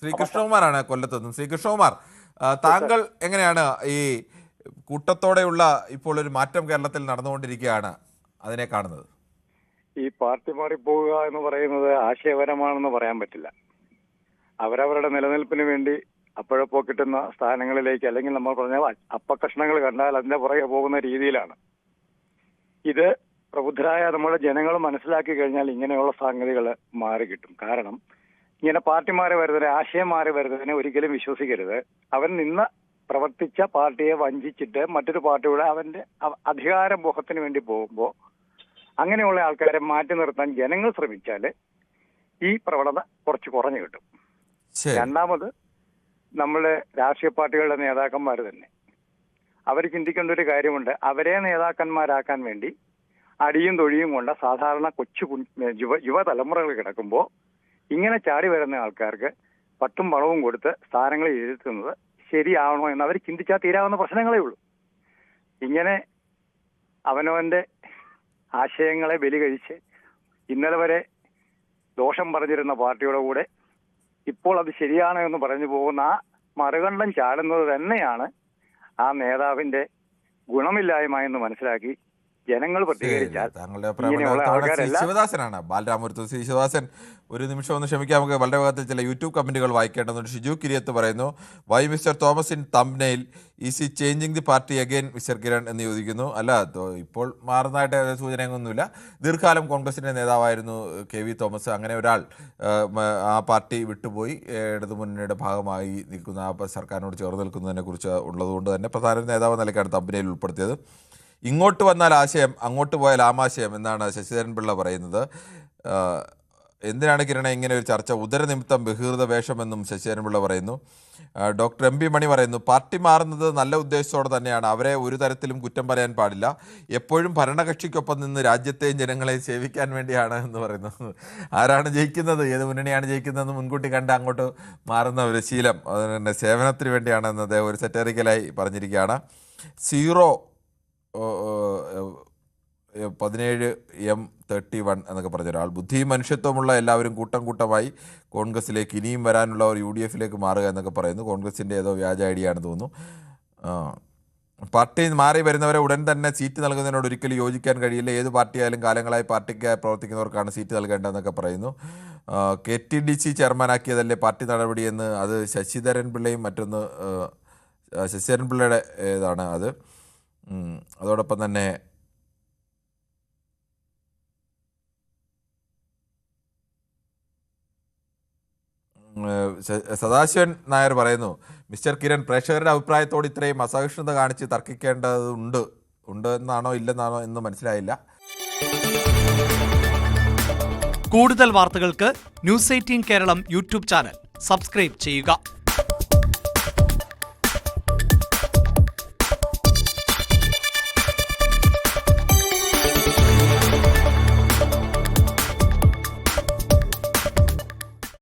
ശ്രീ കൃഷ്ണകുമാറാണ് കൊല്ലത്ത് നിന്നും. ശ്രീ കൃഷ്ണകുമാർ, താങ്കൾ എങ്ങനെയാണ് ഈ കൂട്ടത്തോടെയുള്ള ഇപ്പോൾ ഒരു മാറ്റം കേരളത്തിൽ നടന്നുകൊണ്ടിരിക്കുകയാണ് അതിനെ കാണുന്നത്? ഈ പാർട്ടി മാറിപ്പോവുക എന്ന് പറയുന്നത് ആശയപരമാണെന്ന് പറയാൻ പറ്റില്ല. അവരവരുടെ നിലനിൽപ്പിന് വേണ്ടി അപ്പോഴപ്പോ കിട്ടുന്ന സ്ഥാനങ്ങളിലേക്ക്, അല്ലെങ്കിൽ നമ്മൾ പറഞ്ഞ അപ്പകഷ്ണങ്ങൾ കണ്ടാൽ അതിന്റെ പുറകെ പോകുന്ന രീതിയിലാണ്. ഇത് പ്രബുദ്ധരായ നമ്മുടെ ജനങ്ങൾ മനസ്സിലാക്കി കഴിഞ്ഞാൽ ഇങ്ങനെയുള്ള സംഗതികൾ മാറി കിട്ടും. കാരണം ഇങ്ങനെ പാർട്ടി മാറി വരുന്നതിന്, ആശയം മാറി വരുന്നതിനെ ഒരിക്കലും വിശ്വസിക്കരുത്. അവൻ നിന്ന് പ്രവർത്തിച്ച പാർട്ടിയെ വഞ്ചിച്ചിട്ട് മറ്റൊരു പാർട്ടിയുടെ അവന്റെ അധികാര മോഹത്തിന് വേണ്ടി പോകുമ്പോൾ അങ്ങനെയുള്ള ആൾക്കാരെ മാറ്റി നിർത്താൻ ജനങ്ങൾ ശ്രമിച്ചാൽ ഈ പ്രവണത കുറച്ച് കുറഞ്ഞു കിട്ടും. രണ്ടാമത്, നമ്മുടെ രാഷ്ട്രീയ പാർട്ടികളുടെ നേതാക്കന്മാർ തന്നെ അവർ ചിന്തിക്കേണ്ട ഒരു കാര്യമുണ്ട്. അവരെ നേതാക്കന്മാരാക്കാൻ വേണ്ടി അടിയും തൊഴിയും കൊണ്ട് സാധാരണ യുവതലമുറകൾ കിടക്കുമ്പോൾ ഇങ്ങനെ ചാടി വരുന്ന ആൾക്കാർക്ക് പട്ടും പണവും കൊടുത്ത് സ്ഥാനങ്ങളിൽ ഇരുത്തുന്നത് ശരിയാവണോ എന്ന് അവർ ചിന്തിച്ചാൽ തീരാവുന്ന പ്രശ്നങ്ങളേ ഉള്ളൂ. ഇങ്ങനെ അവനവന്റെ ആശയങ്ങളെ ബലി കഴിച്ച് ഇന്നലെ വരെ ദോഷം പറഞ്ഞിരുന്ന പാർട്ടിയുടെ കൂടെ ഇപ്പോൾ അത് ശരിയാണോ എന്ന് പറഞ്ഞു പോകുന്ന ആ മറുകണ്ഠം ചാടുന്നത് തന്നെയാണ് ആ നേതാവിന്റെ ഗുണമില്ലായ്മ എന്ന് മനസ്സിലാക്കി ജനങ്ങൾ പ്രതികരിച്ചാൽ ശിവദാസനാണ് ബാലരാമപുരത്ത്. ശ്രീ ശിവദാസൻ, ഒരു നിമിഷം ഒന്ന് ക്ഷമിക്കാം. നമുക്ക് വളരെ വേഗത്തിൽ ചില യൂട്യൂബ് കമന്റുകൾ വായിക്കേണ്ടതുണ്ട്. ഷിജു കിരിയത്ത് പറയുന്നു, why mister Thomas in thumbnail is he changing the party again mister Kiran എന്ന് ചോദിക്കുന്നു. അല്ല, ഇപ്പോൾ മാറുന്നതായിട്ട് സൂചനയൊന്നുമില്ല. ദീർഘകാലം കോൺഗ്രസിന്റെ നേതാവായിരുന്നു KV തോമസ്. അങ്ങനെ ഒരാൾ ആ പാർട്ടി വിട്ടുപോയി ഇടതുമുന്നണിയുടെ ഭാഗമായി നിൽക്കുന്ന ആ സർക്കാരിനോട് ചേർന്ന് നിൽക്കുന്നതിനെ കുറിച്ച് ഉള്ളതുകൊണ്ട് തന്നെ പ്രധാന നേതാവ് നിലയ്ക്കാണ് തംബ്നെയിൽ ഉൾപ്പെടുത്തിയത്. ഇങ്ങോട്ട് വന്നാൽ ആശയം, അങ്ങോട്ട് പോയാൽ ആമാശയം എന്നാണ് ശശിധരൻ പിള്ള പറയുന്നത്. എന്തിനാണ് കിരണ ഇങ്ങനെ ഒരു ചർച്ച? ഉദരനിമിത്തം ബഹിർദ വേഷമെന്നും ശശിധരൻ പിള്ള പറയുന്നു. ഡോക്ടർ MP മണി പറയുന്നു, പാർട്ടി മാറുന്നത് നല്ല ഉദ്ദേശത്തോടെ തന്നെയാണ്. അവരെ ഒരു തരത്തിലും കുറ്റം പറയാൻ പാടില്ല. എപ്പോഴും ഭരണകക്ഷിക്കൊപ്പം നിന്ന് രാജ്യത്തെയും ജനങ്ങളെയും സേവിക്കാൻ വേണ്ടിയാണ് എന്ന് പറയുന്നു. ആരാണ് ജയിക്കുന്നത്, ഏത് മുന്നണിയാണ് ജയിക്കുന്നതെന്ന് മുൻകൂട്ടി കണ്ട് അങ്ങോട്ട് മാറുന്ന ഒരു ശീലം, അതുപോലെ തന്നെ സേവനത്തിന് വേണ്ടിയാണെന്ന് അദ്ദേഹം ഒരു സെറ്ററിക്കലായി പറഞ്ഞിരിക്കുകയാണ്. 17M31 എന്നൊക്കെ പറഞ്ഞ ഒരാൾ, ബുദ്ധിയും മനുഷ്യത്വമുള്ള എല്ലാവരും കൂട്ടം കൂട്ടമായി കോൺഗ്രസിലേക്ക്, ഇനിയും വരാനുള്ളവർ UDF-ലേക്ക് മാറുക എന്നൊക്കെ പറയുന്നു. കോൺഗ്രസിൻ്റെ ഏതോ വ്യാജ ഐഡിയ ആണെന്ന് തോന്നുന്നു. പാർട്ടി മാറി വരുന്നവരെ ഉടൻ തന്നെ സീറ്റ് നൽകുന്നതിനോട് ഒരിക്കലും യോജിക്കാൻ കഴിയില്ല. ഏത് പാർട്ടിയായാലും കാലങ്ങളായി പാർട്ടിക്കായി പ്രവർത്തിക്കുന്നവർക്കാണ് സീറ്റ് നൽകേണ്ടതെന്നൊക്കെ പറയുന്നു. KTDC ചെയർമാനാക്കിയതല്ലേ പാർട്ടി നടപടിയെന്ന്, അത് ശശിധരൻ പിള്ളയും മറ്റൊന്ന് ശശിധരൻ പിള്ളയുടെ ഏതാണ് അത്. അതോടൊപ്പം തന്നെ സദാശിവൻ നായർ പറയുന്നു, മിസ്റ്റർ കിരൺ, പ്രേക്ഷകരുടെ അഭിപ്രായത്തോട് ഇത്രയും അസഹിഷ്ണുത കാണിച്ച് തർക്കിക്കേണ്ടതുണ്ട് എന്നാണോ ഇല്ലെന്നാണോ എന്ന് മനസ്സിലായില്ല. കൂടുതൽ വാർത്തകൾക്ക് News 18 Keralam YouTube channel subscribe ചെയ്യുക.